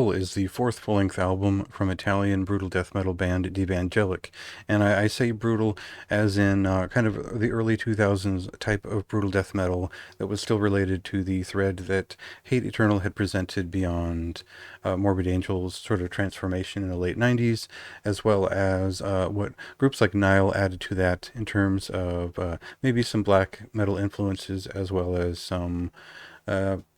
Soul is the fourth full-length album from Italian brutal death metal band Devangelic. And I say brutal as in kind of the early 2000s type of brutal death metal that was still related to the thread that Hate Eternal had presented beyond Morbid Angel's sort of transformation in the late 90s, as well as what groups like Nile added to that in terms of maybe some black metal influences, as well as some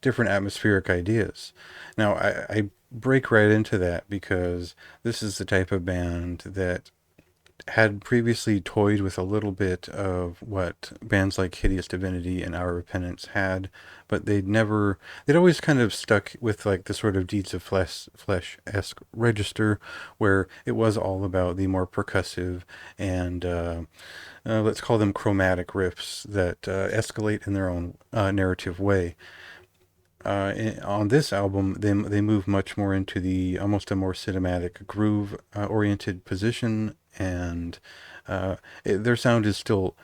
different atmospheric ideas. Now, I break right into that because this is the type of band that had previously toyed with a little bit of what bands like Hideous Divinity and Our Repentance had, but they'd always kind of stuck with like the sort of Deeds of Flesh-esque register, where it was all about the more percussive and let's call them chromatic riffs that escalate in their own narrative way. On this album, they move much more into the almost a more cinematic groove oriented position, and their sound is still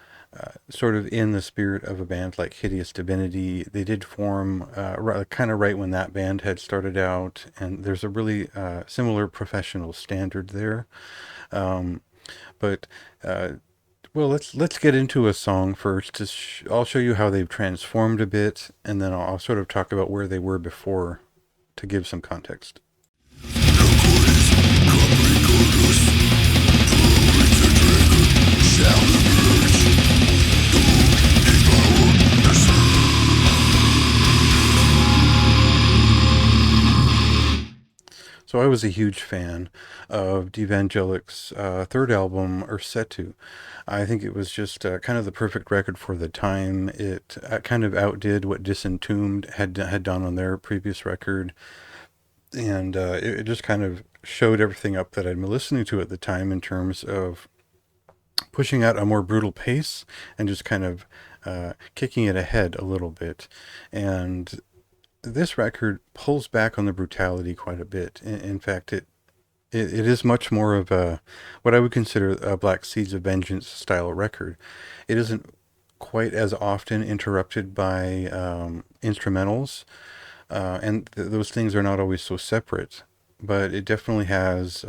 sort of in the spirit of a band like Hideous Divinity. They did form kind of right when that band had started out, and there's a really similar professional standard there. Um, but well, let's get into a song first. I'll show you how they've transformed a bit, and then I'll sort of talk about where they were before to give some context. So I was a huge fan of Devangelic's third album, Ursetu. I think it was just kind of the perfect record for the time. It kind of outdid what Disentombed had done on their previous record, and it just kind of showed everything up that I'd been listening to at the time in terms of pushing out a more brutal pace and just kind of kicking it ahead a little bit. And this record pulls back on the brutality quite a bit. In fact, it is much more of a what I would consider a Black Seeds of Vengeance style record. It isn't quite as often interrupted by instrumentals, and those things are not always so separate. But it definitely has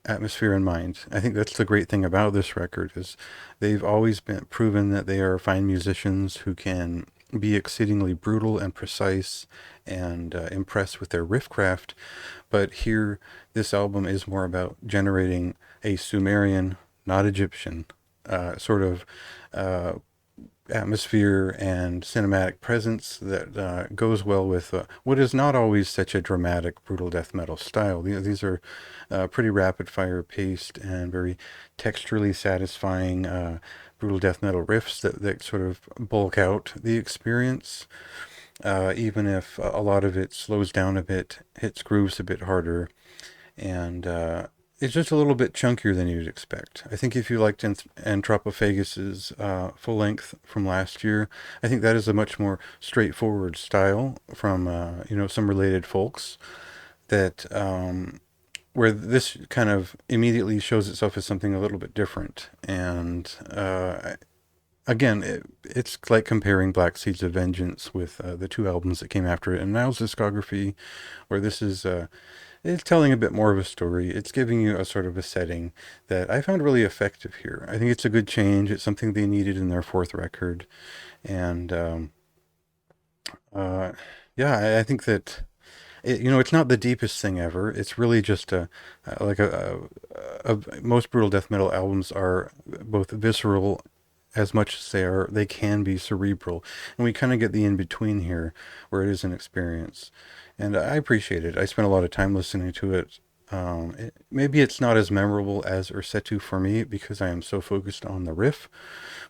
atmosphere in mind. I think that's the great thing about this record is they've always been proven that they are fine musicians who can be exceedingly brutal and precise and impress with their riff craft. But here, this album is more about generating a Sumerian, not Egyptian, sort of uh, atmosphere and cinematic presence that goes well with what is not always such a dramatic, brutal death metal style. These are pretty rapid fire paced and very texturally satisfying brutal death metal riffs that sort of bulk out the experience, even if a lot of it slows down a bit, hits grooves a bit harder, and it's just a little bit chunkier than you'd expect. I think if you liked Anthropophagus's full length from last year, I think that is a much more straightforward style from some related folks that where this kind of immediately shows itself as something a little bit different. And again, it's like comparing Black Seeds of Vengeance with the two albums that came after it and Niall's discography, where this is it's telling a bit more of a story. It's giving you a sort of a setting that I found really effective here. I think it's a good change. It's something they needed in their fourth record, and uh, yeah, I think that it's not the deepest thing ever. It's really just like most brutal death metal albums are both visceral as much as they can be cerebral, and we kind of get the in between here where it is an experience, and I appreciate it. I spent a lot of time listening to it. Maybe it's not as memorable as Ursetu for me because I am so focused on the riff,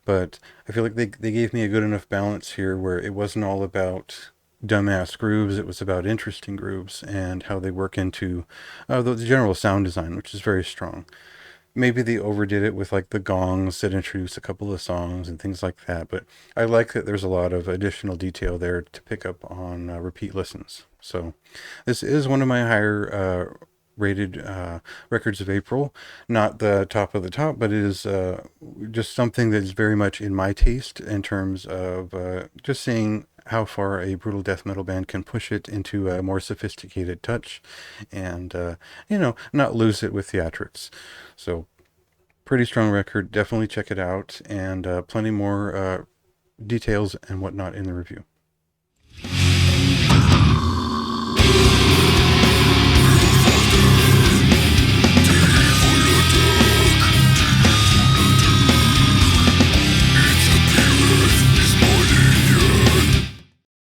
but I feel like they gave me a good enough balance here where it wasn't all about dumbass grooves. It was about interesting grooves and how they work into the general sound design, which is very strong. Maybe they overdid it with like the gongs that introduce a couple of songs and things like that, but I like that there's a lot of additional detail there to pick up on repeat listens. So this is one of my higher rated records of April. Not the top of the top, but it is just something that is very much in my taste in terms of just seeing how far a brutal death metal band can push it into a more sophisticated touch and, not lose it with theatrics. So, pretty strong record. Definitely check it out, and plenty more details and whatnot in the review.